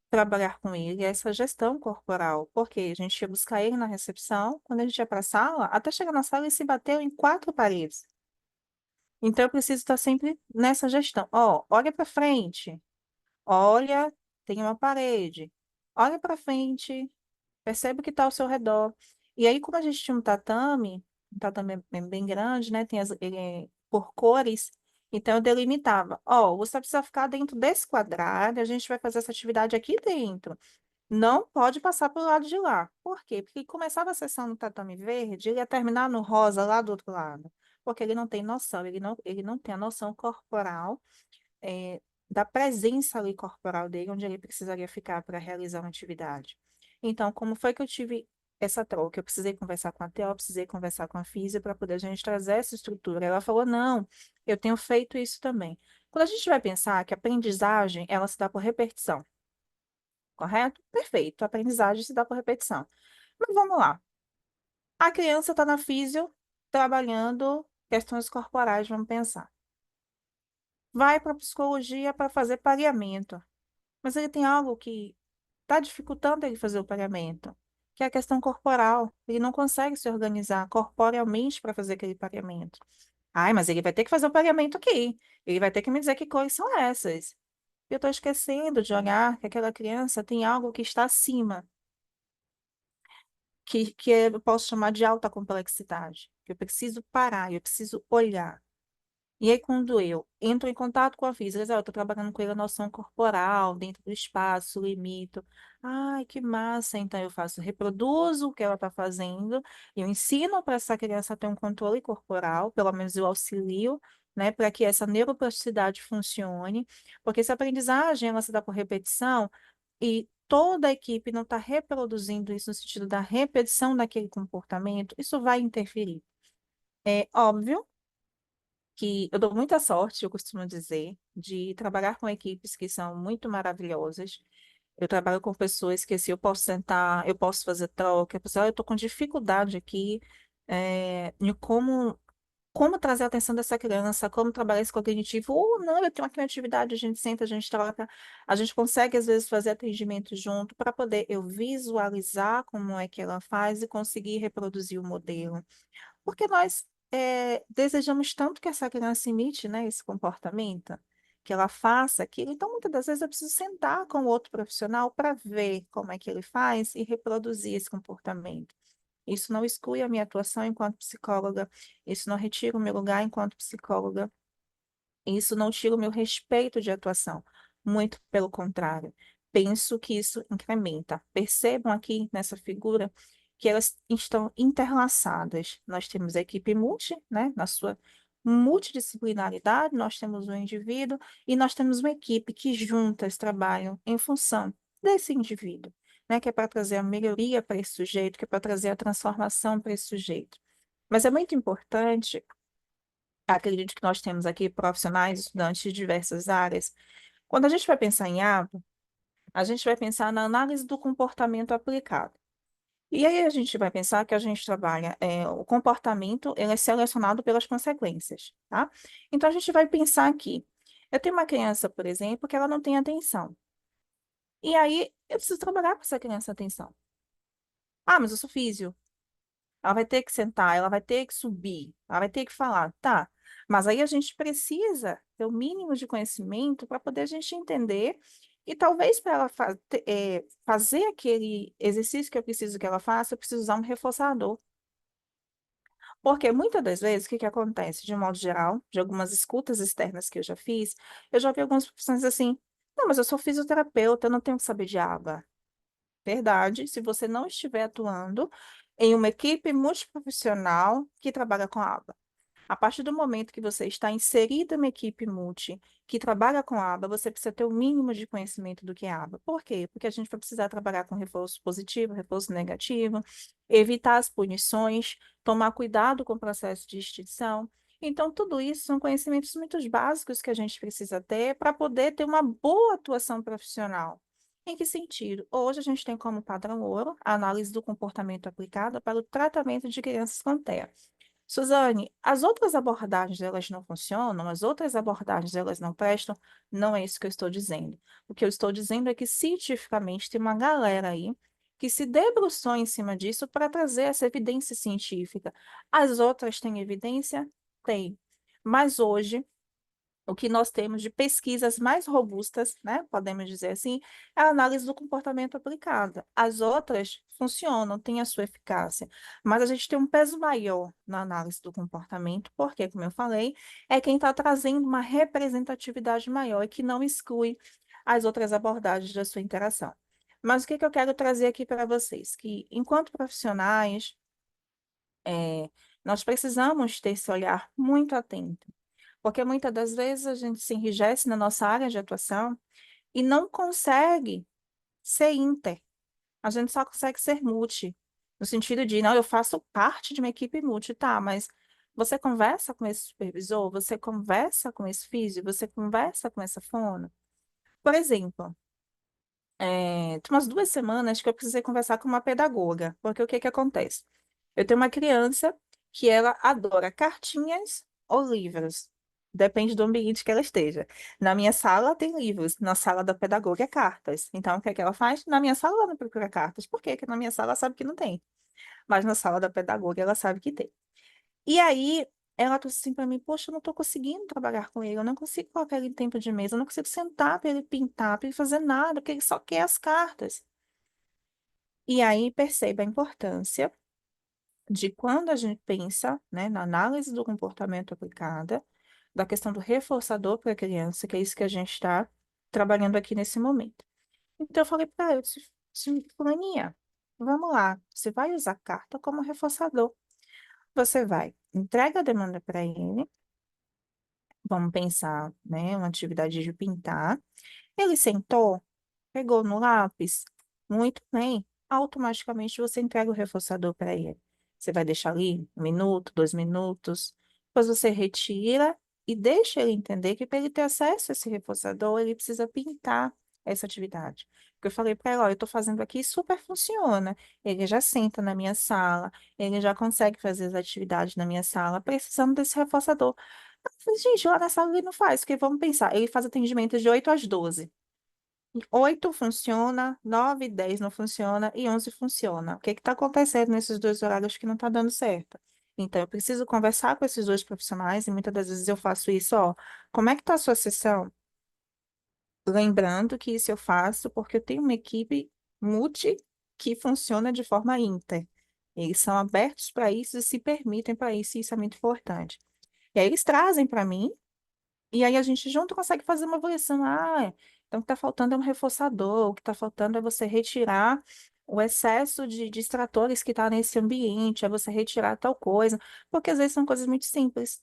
trabalhar com ele essa gestão corporal, porque a gente ia buscar ele na recepção, quando a gente ia para a sala, até chegar na sala ele se bateu em 4 paredes. Então eu preciso estar sempre nessa gestão. Ó, olha para frente, olha, tem uma parede, olha para frente, percebe o que está ao seu redor. E aí, como a gente tinha um tatame bem grande, né? Tem ele é por cores, então eu delimitava. Ó, você precisa ficar dentro desse quadrado, a gente vai fazer essa atividade aqui dentro. Não pode passar pelo lado de lá. Por quê? Porque começava a sessão no tatame verde, ele ia terminar no rosa lá do outro lado. Porque ele não tem noção, ele não tem a noção corporal, da presença ali corporal dele, onde ele precisaria ficar para realizar uma atividade. Então, como foi que eu tive essa troca? Eu precisei conversar com a TO, precisei conversar com a física para poder a gente trazer essa estrutura. Ela falou, não, eu tenho feito isso também. Quando a gente vai pensar que a aprendizagem, ela se dá por repetição, correto? Perfeito. A aprendizagem se dá por repetição. Mas vamos lá. A criança está na físio, trabalhando questões corporais, vamos pensar. Vai para a psicologia para fazer pareamento. Mas ele tem algo que está dificultando ele fazer o pareamento, que é a questão corporal. Ele não consegue se organizar corporealmente para fazer aquele pareamento. Ai, mas ele vai ter que fazer o pareamento aqui. Ele vai ter que me dizer que cores são essas. Eu estou esquecendo de olhar que aquela criança tem algo que está acima. Eu posso chamar de alta complexidade, que eu preciso parar, eu preciso olhar. E aí, quando eu entro em contato com a física, eu estou trabalhando com ele a noção corporal, dentro do espaço, limito. Ai, que massa! Então, eu reproduzo o que ela está fazendo, eu ensino para essa criança a ter um controle corporal, pelo menos eu auxilio, né, para que essa neuroplasticidade funcione, porque se a aprendizagem ela se dá por repetição, e toda a equipe não está reproduzindo isso no sentido da repetição daquele comportamento, isso vai interferir. É óbvio que eu dou muita sorte, eu costumo dizer, de trabalhar com equipes que são muito maravilhosas. Eu trabalho com pessoas que, se eu posso sentar, eu posso fazer troca, pessoal, eu estou com dificuldade aqui, em como trazer a atenção dessa criança, como trabalhar esse cognitivo, ou não, eu tenho aqui uma atividade, a gente senta, a gente troca, a gente consegue, às vezes, fazer atendimento junto para poder eu visualizar como é que ela faz e conseguir reproduzir o modelo. Porque nós desejamos tanto que essa criança imite, né, esse comportamento. que ela faça aquilo. Então, muitas das vezes eu preciso sentar com o outro profissional para ver como é que ele faz e reproduzir esse comportamento. Isso não exclui a minha atuação enquanto psicóloga, isso não retira o meu lugar enquanto psicóloga, isso não tira o meu respeito de atuação. Muito pelo contrário. Penso que isso incrementa. Percebam aqui nessa figura que elas estão interlaçadas. Nós temos a equipe multi, né, na sua multidisciplinaridade, nós temos o indivíduo e nós temos uma equipe que juntas trabalham em função desse indivíduo, né, que é para trazer a melhoria para esse sujeito, que é para trazer a transformação para esse sujeito. Mas é muito importante, acredito que nós temos aqui profissionais, estudantes de diversas áreas. Quando a gente vai pensar em aba, a gente vai pensar na análise do comportamento aplicado. E aí a gente vai pensar que a gente trabalha, o comportamento, ele é selecionado pelas consequências, tá? Então a gente vai pensar aqui. Eu tenho uma criança, por exemplo, que ela não tem atenção. E aí eu preciso trabalhar com essa criança atenção. Ah, mas eu sou físio. Ela vai ter que sentar, ela vai ter que subir, ela vai ter que falar, tá? Mas aí a gente precisa ter o mínimo de conhecimento para poder a gente entender e talvez para ela fazer aquele exercício que eu preciso que ela faça, eu preciso usar um reforçador. Porque muitas das vezes, o que que acontece? De modo geral, de algumas escutas externas que eu já fiz, eu já vi algumas profissões assim, não, mas eu sou fisioterapeuta, eu não tenho que saber de aba. Verdade, se você não estiver atuando em uma equipe multiprofissional que trabalha com a aba. A partir do momento que você está inserido em uma equipe multi que trabalha com a aba, você precisa ter o mínimo de conhecimento do que é a aba. Por quê? Porque a gente vai precisar trabalhar com reforço positivo, reforço negativo, evitar as punições, tomar cuidado com o processo de extinção. Então, tudo isso são conhecimentos muito básicos que a gente precisa ter para poder ter uma boa atuação profissional. Em que sentido? Hoje a gente tem como padrão ouro a análise do comportamento aplicada para o tratamento de crianças com TEA. Suzane, as outras abordagens elas não funcionam, as outras abordagens elas não prestam, não é isso que eu estou dizendo. O que eu estou dizendo é que cientificamente tem uma galera aí que se debruçou em cima disso para trazer essa evidência científica. As outras têm evidência? Tem. Mas hoje o que nós temos de pesquisas mais robustas, né, podemos dizer assim, é a análise do comportamento aplicada. As outras funcionam, têm a sua eficácia, mas a gente tem um peso maior na análise do comportamento, porque, como eu falei, é quem está trazendo uma representatividade maior e que não exclui as outras abordagens da sua interação. Mas o que que eu quero trazer aqui para vocês? Que, enquanto profissionais, eh, nós precisamos ter esse olhar muito atento porque muitas das vezes a gente se enrijece na nossa área de atuação e não consegue ser inter. A gente só consegue ser multi. No sentido de, não, eu faço parte de uma equipe multi, tá, mas você conversa com esse supervisor, você conversa com esse físio, você conversa com essa fono. Por exemplo, tem umas 2 semanas que eu precisei conversar com uma pedagoga, porque o que que acontece? Eu tenho uma criança que ela adora cartinhas ou livros. Depende do ambiente que ela esteja. Na minha sala tem livros, na sala da pedagoga é cartas. Então, o que é que ela faz? Na minha sala ela não procura cartas. Por quê? Porque na minha sala ela sabe que não tem. Mas na sala da pedagoga ela sabe que tem. E aí, ela trouxe assim para mim, poxa, eu não estou conseguindo trabalhar com ele, eu não consigo colocar ele em tempo de mesa, eu não consigo sentar para ele pintar, para ele fazer nada, porque ele só quer as cartas. E aí, perceba a importância de quando a gente pensa, né, na análise do comportamento aplicada, da questão do reforçador para a criança, que é isso que a gente está trabalhando aqui nesse momento. Então, eu falei para ela, eu disse, Fulaninha, vamos lá, você vai usar a carta como reforçador. Você vai, entrega a demanda para ele, vamos pensar, né, uma atividade de pintar. Ele sentou, pegou no lápis, muito bem. Automaticamente você entrega o reforçador para ele. Você vai deixar ali 1 minuto, 2 minutos. Depois você retira e deixa ele entender que para ele ter acesso a esse reforçador, ele precisa pintar essa atividade. Porque eu falei para ele, ó, eu estou fazendo aqui e super funciona. Ele já senta na minha sala, ele já consegue fazer as atividades na minha sala, precisando desse reforçador. Eu falei, gente, lá na sala ele não faz, porque vamos pensar, ele faz atendimento de 8 às 12. 8 funciona, 9, 10 não funciona e 11 funciona. O que está acontecendo nesses dois horários que não está dando certo? Então, eu preciso conversar com esses dois profissionais e muitas das vezes eu faço isso, ó. Como é que está a sua sessão? Lembrando que isso eu faço porque eu tenho uma equipe multi que funciona de forma inter. Eles são abertos para isso e se permitem para isso, e isso é muito importante. E aí eles trazem para mim, e aí a gente junto consegue fazer uma avaliação. Ah, então o que está faltando é um reforçador, o que está faltando é você retirar o excesso de distratores que está nesse ambiente, é você retirar tal coisa, porque às vezes são coisas muito simples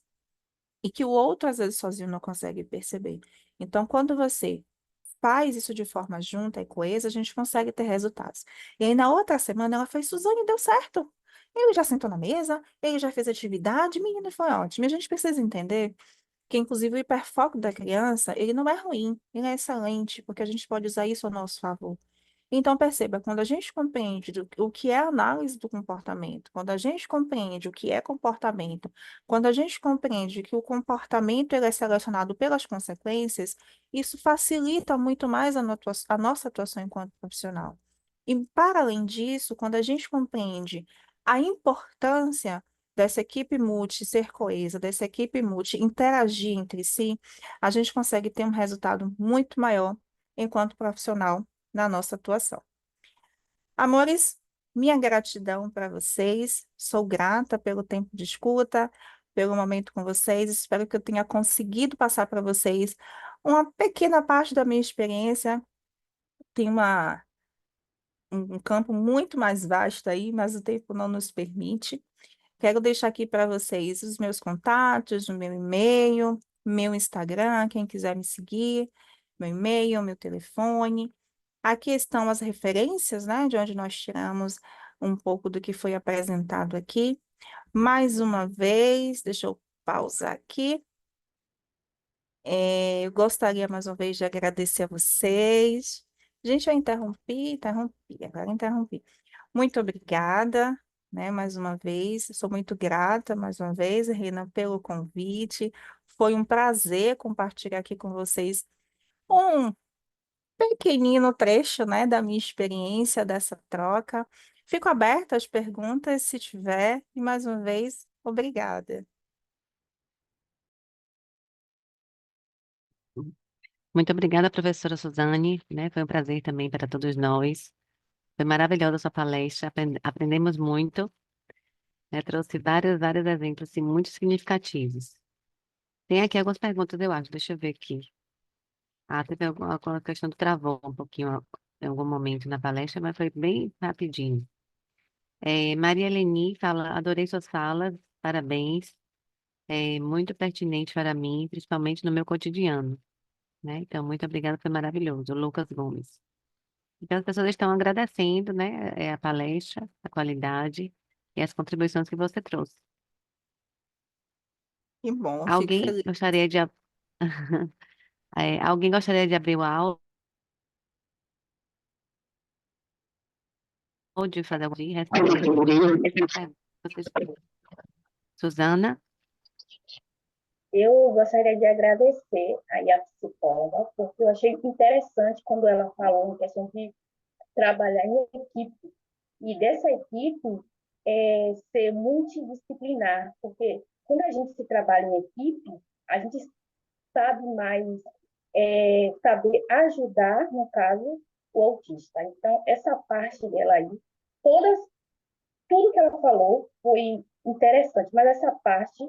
e que o outro, às vezes, sozinho não consegue perceber. Então, quando você faz isso de forma junta e coesa, a gente consegue ter resultados. E aí, na outra semana, ela fez, Suzane, deu certo. Ele já sentou na mesa, ele já fez atividade, menina, foi ótimo. E a gente precisa entender que, inclusive, o hiperfoco da criança, ele não é ruim, ele é excelente, porque a gente pode usar isso a nosso favor. Então, perceba, quando a gente compreende o que é análise do comportamento, quando a gente compreende o que é comportamento, quando a gente compreende que o comportamento ele é selecionado pelas consequências, isso facilita muito mais a nossa atuação enquanto profissional. E, para além disso, quando a gente compreende a importância dessa equipe multi ser coesa, dessa equipe multi interagir entre si, a gente consegue ter um resultado muito maior enquanto profissional na nossa atuação. Amores, minha gratidão para vocês. Sou grata pelo tempo de escuta, pelo momento com vocês. Espero que eu tenha conseguido passar para vocês uma pequena parte da minha experiência. Tem um campo muito mais vasto aí, mas o tempo não nos permite. Quero deixar aqui para vocês os meus contatos, o meu e-mail, meu Instagram, quem quiser me seguir, meu e-mail, meu telefone. Aqui estão as referências, né, de onde nós tiramos um pouco do que foi apresentado aqui. Mais uma vez, deixa eu pausar aqui. Eu gostaria mais uma vez de agradecer a vocês. Gente, eu agora interrompi. Muito obrigada, né, mais uma vez. Sou muito grata, mais uma vez, Reina, pelo convite. Foi um prazer compartilhar aqui com vocês um pequenino trecho, né, da minha experiência dessa troca. Fico aberta às perguntas, se tiver, e mais uma vez, obrigada. Muito obrigada, professora Suzane, né? Foi um prazer também para todos nós. Foi maravilhosa a sua palestra, aprendemos muito, né? Trouxe vários exemplos, assim, muito significativos. Tem aqui algumas perguntas, eu acho, deixa eu ver aqui. Ah, teve alguma questão que travou um pouquinho em algum momento na palestra, mas foi bem rapidinho. Maria Leni fala, adorei suas falas, parabéns. É muito pertinente para mim, principalmente no meu cotidiano, né? Então, muito obrigada, foi maravilhoso. Lucas Gomes. Então, as pessoas estão agradecendo, né, a palestra, a qualidade e as contribuições que você trouxe. Que bom, fico Alguém feliz. gostaria de, alguém gostaria de abrir o áudio, fazer alguma responder? Vocês- Suzana, Eu gostaria de agradecer aí a psicóloga, porque eu achei interessante quando ela falou em questão de trabalhar em equipe, e dessa equipe ser multidisciplinar, porque quando a gente se trabalha em equipe, a gente sabe mais saber ajudar, no caso, o autista. Então, essa parte dela aí, todas tudo que ela falou foi interessante, mas essa parte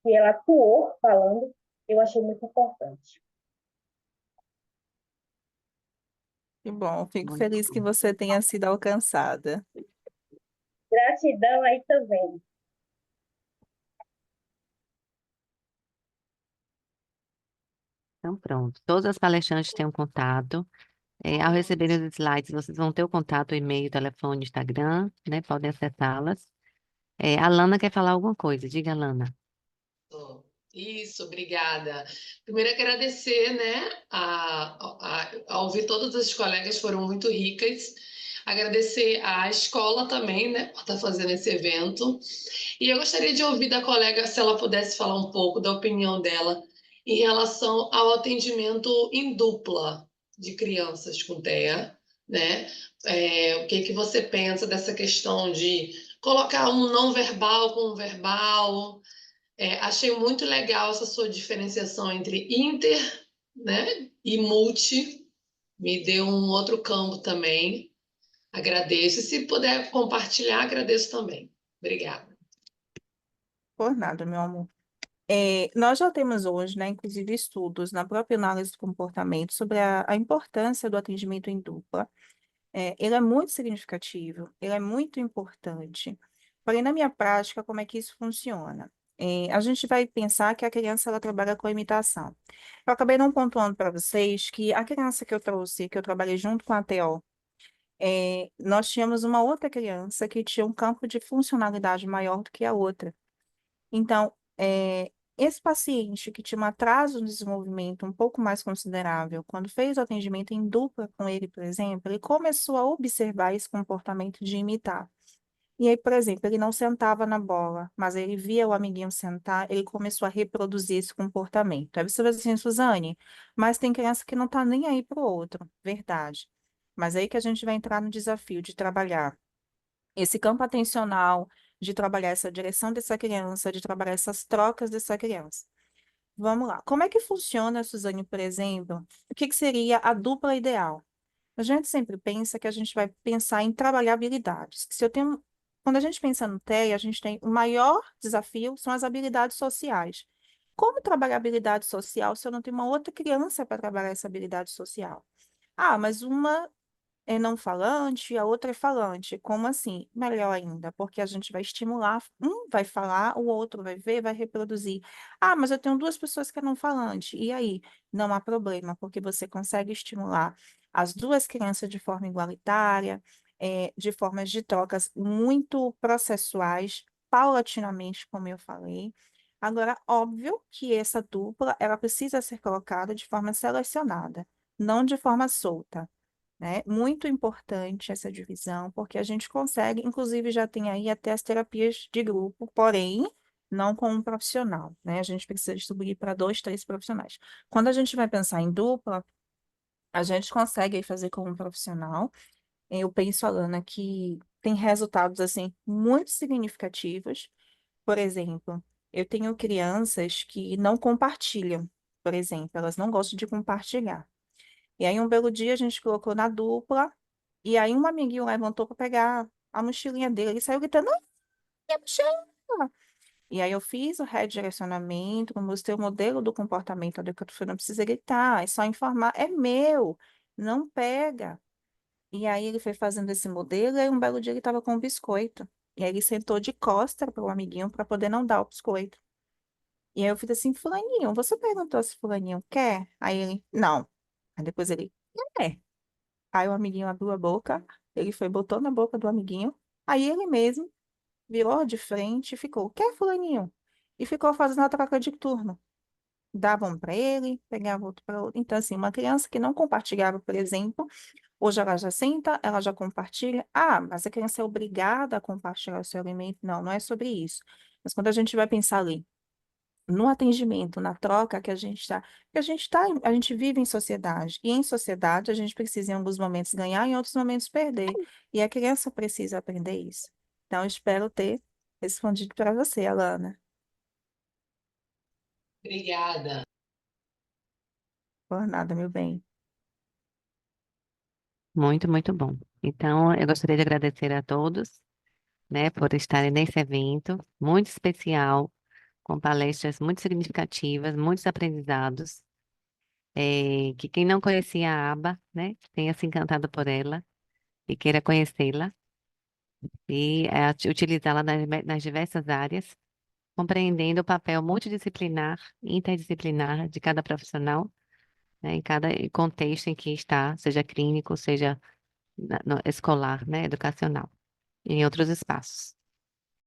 que ela atuou falando, eu achei muito importante. Que bom, fico muito feliz que bom. você tenha sido alcançada. Gratidão aí também. Então, pronto. Todas as palestrantes têm um contato. Ao receberem os slides, vocês vão ter o contato, e-mail, telefone, Instagram, né? Podem acessá-las. A Lana quer falar alguma coisa. Diga, Lana. Isso, obrigada. Primeiro, agradecer, né, a ouvir todas as colegas, foram muito ricas. Agradecer à escola também, né, por estar fazendo esse evento. E eu gostaria de ouvir da colega, se ela pudesse falar um pouco da opinião dela em relação ao atendimento em dupla de crianças com TEA, né? O que que você pensa dessa questão de colocar um não verbal com um verbal? Achei muito legal essa sua diferenciação entre inter, né, e multi, me deu um outro campo também. Agradeço. E se puder compartilhar, agradeço também. Obrigada. Por nada, meu amor. Nós já temos hoje, né, inclusive estudos na própria análise do comportamento sobre a importância do atendimento em dupla. Ele é muito significativo, ele é muito importante. Porém, na minha prática, como é que isso funciona? A gente vai pensar que a criança ela trabalha com imitação. Eu acabei não pontuando para vocês que a criança que eu trouxe, que eu trabalhei junto com a TO, nós tínhamos uma outra criança que tinha um campo de funcionalidade maior do que a outra. Então, esse paciente que tinha um atraso no desenvolvimento um pouco mais considerável, quando fez o atendimento em dupla com ele, por exemplo, ele começou a observar esse comportamento de imitar. E aí, por exemplo, ele não sentava na bola, mas ele via o amiguinho sentar, ele começou a reproduzir esse comportamento. Aí você vai dizer assim, Suzane, mas tem criança que não está nem aí para o outro, verdade. Mas aí que a gente vai entrar no desafio de trabalhar esse campo atencional, de trabalhar essa direção dessa criança, de trabalhar essas trocas dessa criança. Vamos lá. Como é que funciona, Suzane, por exemplo? O que seria a dupla ideal? A gente sempre pensa que a gente vai pensar em trabalhar habilidades. Se eu tenho, quando a gente pensa no TEA, a gente tem o maior desafio são as habilidades sociais. Como trabalhar habilidade social se eu não tenho uma outra criança para trabalhar essa habilidade social? Ah, mas uma é não falante, a outra é falante. Como assim? Melhor ainda, porque a gente vai estimular, um vai falar, o outro vai ver, vai reproduzir. Ah, mas eu tenho duas pessoas que é não falante. E aí? Não há problema, porque você consegue estimular as duas crianças de forma igualitária, de formas de trocas muito processuais, paulatinamente, como eu falei. Agora, óbvio que essa dupla, ela precisa ser colocada de forma selecionada, não de forma solta, né? Muito importante essa divisão, porque a gente consegue, inclusive já tem aí até as terapias de grupo, porém, não com um profissional, né? A gente precisa distribuir para dois, três profissionais. Quando a gente vai pensar em dupla, a gente consegue aí fazer com um profissional. Eu penso, Alana, que tem resultados, assim, muito significativos. Por exemplo, eu tenho crianças que não compartilham, por exemplo, elas não gostam de compartilhar. E aí, um belo dia, a gente colocou na dupla, e aí um amiguinho levantou para pegar a mochilinha dele e saiu gritando, "Ai, minha mochila!" E aí eu fiz o redirecionamento, mostrei o modelo do comportamento adequado, não precisa gritar, é só informar, é meu, não pega. E aí ele foi fazendo esse modelo, e aí um belo dia ele estava com um biscoito. E aí ele sentou de costa para o amiguinho para poder não dar o biscoito. E aí eu fiz assim, fulaninho, você perguntou se fulaninho quer? Aí ele, não. Aí depois ele, quer. Aí o amiguinho abriu a boca, ele foi, botou na boca do amiguinho, aí ele mesmo virou de frente e ficou, quer fulaninho? E ficou fazendo a troca de turno. Dava um para ele, pegava outro para outro. Então, assim, uma criança que não compartilhava, por exemplo, hoje ela já senta, ela já compartilha. Ah, mas a criança é obrigada a compartilhar o seu alimento. Não, não é sobre isso. Mas quando a gente vai pensar ali no atendimento, na troca que a gente está, a gente vive em sociedade, e em sociedade a gente precisa em alguns momentos ganhar, em outros momentos perder, e a criança precisa aprender isso. Então, eu espero ter respondido para você, Alana. Obrigada. Por nada, meu bem. Muito, muito bom. Então, eu gostaria de agradecer a todos, né, por estarem nesse evento muito especial, com palestras muito significativas, muitos aprendizados. Que quem não conhecia a aba, né, tenha se encantado por ela e queira conhecê-la e utilizá-la nas diversas áreas, compreendendo o papel multidisciplinar e interdisciplinar de cada profissional, né, em cada contexto em que está, seja clínico, seja escolar, né, educacional, e em outros espaços.